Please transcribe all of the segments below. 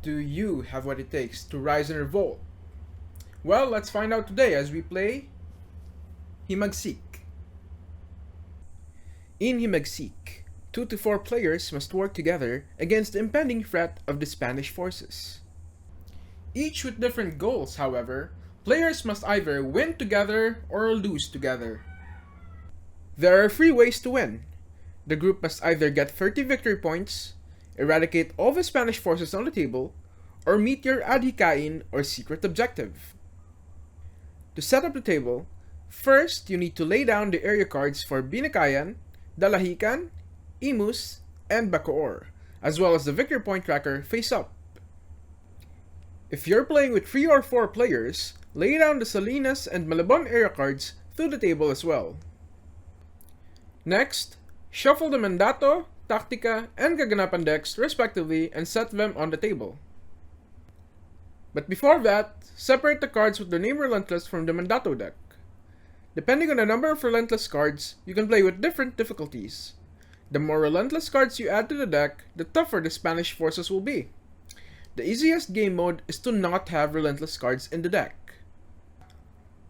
Do you have what it takes to rise and revolt? Well, let's find out today as we play Himagsik. In Himagsik, 2 to 4 players must work together against the impending threat of the Spanish forces. Each with different goals, however, players must either win together or lose together. There are 3 ways to win. The group must either get 30 victory points, eradicate all the Spanish forces on the table, or meet your adhikain or secret objective. To set up the table, first you need to lay down the area cards for Binakayan, Dalahican, Imus, and Bacoor, as well as the victory point tracker face up. If you're playing with 3 or 4 players, lay down the Salinas and Malabon area cards through the table as well. Next, shuffle the Mandato, Taktika, and Kaganapan decks respectively and set them on the table. But before that, separate the cards with the name Relentless from the Mandato deck. Depending on the number of Relentless cards, you can play with different difficulties. The more Relentless cards you add to the deck, the tougher the Spanish forces will be. The easiest game mode is to not have Relentless cards in the deck.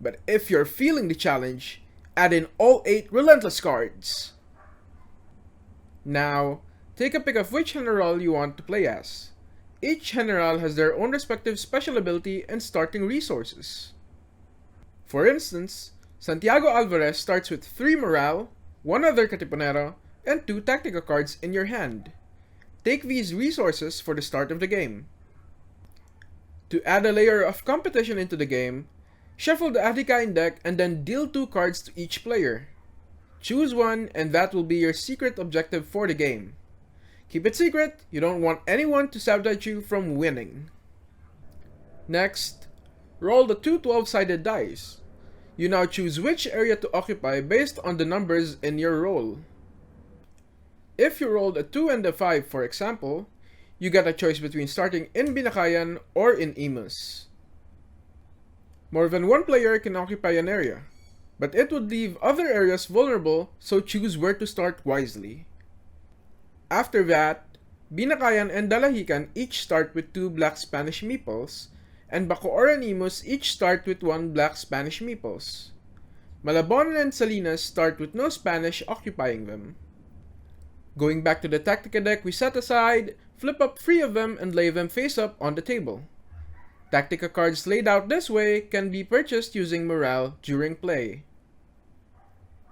But if you're feeling the challenge, add in all 8 Relentless cards. Now, take a pick of which general you want to play as. Each general has their own respective special ability and starting resources. For instance, Santiago Alvarez starts with 3 morale, 1 other Katipunero, and 2 tactical cards in your hand. Take these resources for the start of the game. To add a layer of competition into the game, shuffle the Adhikain deck and then deal 2 cards to each player. Choose one and that will be your secret objective for the game. Keep it secret, you don't want anyone to sabotage you from winning. Next, roll the 2 12-sided dice. You now choose which area to occupy based on the numbers in your roll. If you rolled a 2 and a 5 for example, you get a choice between starting in Binakayan or in Imus. More than one player can occupy an area, but it would leave other areas vulnerable, so choose where to start wisely. After that, Binakayan and Dalahican each start with 2 black Spanish meeples, and Bacoor and Imus each start with 1 black Spanish meeples. Malabon and Salinas start with no Spanish occupying them. Going back to the Tactica deck we set aside, flip up 3 of them and lay them face up on the table. Tactica cards laid out this way can be purchased using morale during play.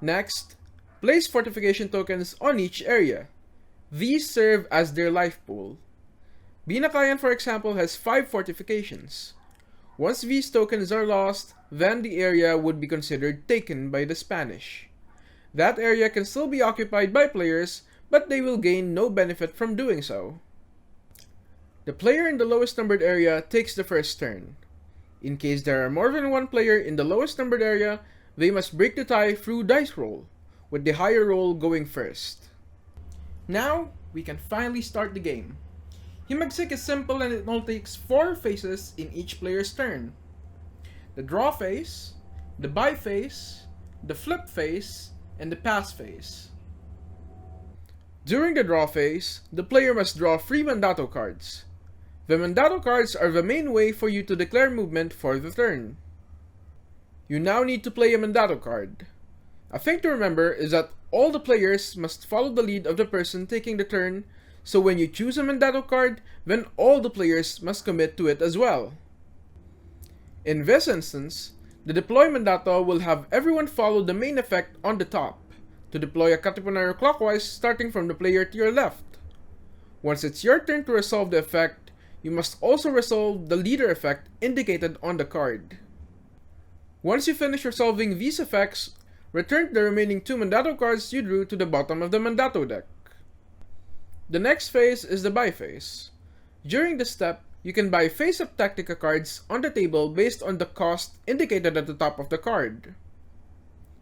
Next, place fortification tokens on each area. These serve as their life pool. Binakayan, for example, has 5 fortifications. Once these tokens are lost, then the area would be considered taken by the Spanish. That area can still be occupied by players, but they will gain no benefit from doing so. The player in the lowest numbered area takes the first turn. In case there are more than one player in the lowest numbered area, they must break the tie through dice roll, with the higher roll going first. Now, we can finally start the game. Himagsik is simple and it only takes 4 phases in each player's turn. The draw phase, the buy phase, the flip phase, and the pass phase. During the draw phase, the player must draw 3 Mandato cards. The Mandato cards are the main way for you to declare movement for the turn. You now need to play a Mandato card. A thing to remember is that all the players must follow the lead of the person taking the turn, so when you choose a Mandato card, then all the players must commit to it as well. In this instance, the deploy Mandato will have everyone follow the main effect on the top, to deploy a Katipunero clockwise starting from the player to your left. Once it's your turn to resolve the effect, you must also resolve the leader effect indicated on the card. Once you finish resolving these effects, return the remaining 2 Mandato cards you drew to the bottom of the Mandato deck. The next phase is the buy phase. During this step, you can buy face-up Tactica cards on the table based on the cost indicated at the top of the card.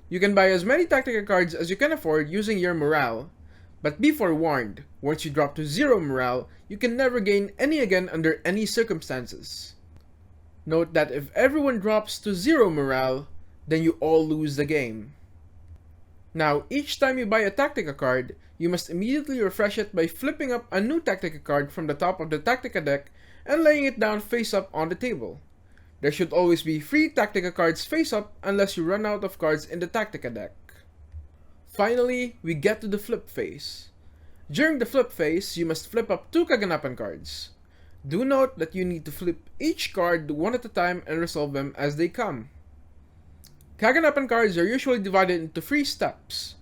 You can buy as many Tactica cards as you can afford using your morale, but be forewarned, once you drop to 0 morale, you can never gain any again under any circumstances. Note that if everyone drops to 0 morale, then you all lose the game. Now, each time you buy a Tactica card, you must immediately refresh it by flipping up a new Tactica card from the top of the Tactica deck and laying it down face up on the table. There should always be 3 Tactica cards face up unless you run out of cards in the Tactica deck. Finally, we get to the flip phase. During the flip phase, you must flip up 2 Kaganapan cards. Do note that you need to flip each card one at a time and resolve them as they come. Kaganapan cards are usually divided into 3 steps.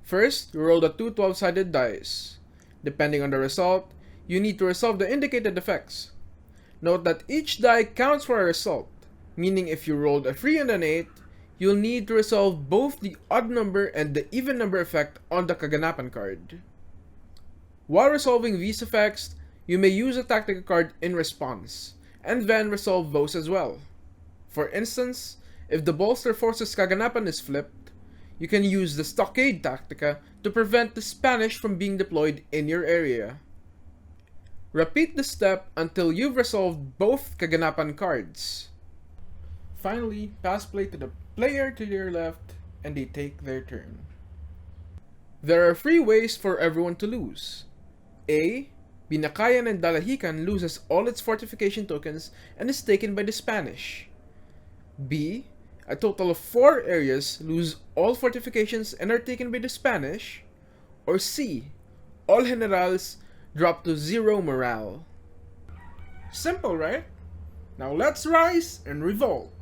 First, you roll the 2 12-sided dice. Depending on the result, you need to resolve the indicated effects. Note that each die counts for a result, meaning if you rolled a 3 and an 8, you'll need to resolve both the odd number and the even number effect on the Kaganapan card. While resolving these effects, you may use a Tactica card in response, and then resolve those as well. For instance, if the Bolster Forces Kaganapan is flipped, you can use the Stockade Tactica to prevent the Spanish from being deployed in your area. Repeat this step until you've resolved both Kaganapan cards. Finally, pass play to the player to your left, and they take their turn. There are 3 ways for everyone to lose. A. Binakayan and Dalahican loses all its fortification tokens and is taken by the Spanish. B. A total of 4 areas lose all fortifications and are taken by the Spanish. Or C. All generals drop to 0 morale. Simple, right? Now let's rise and revolt!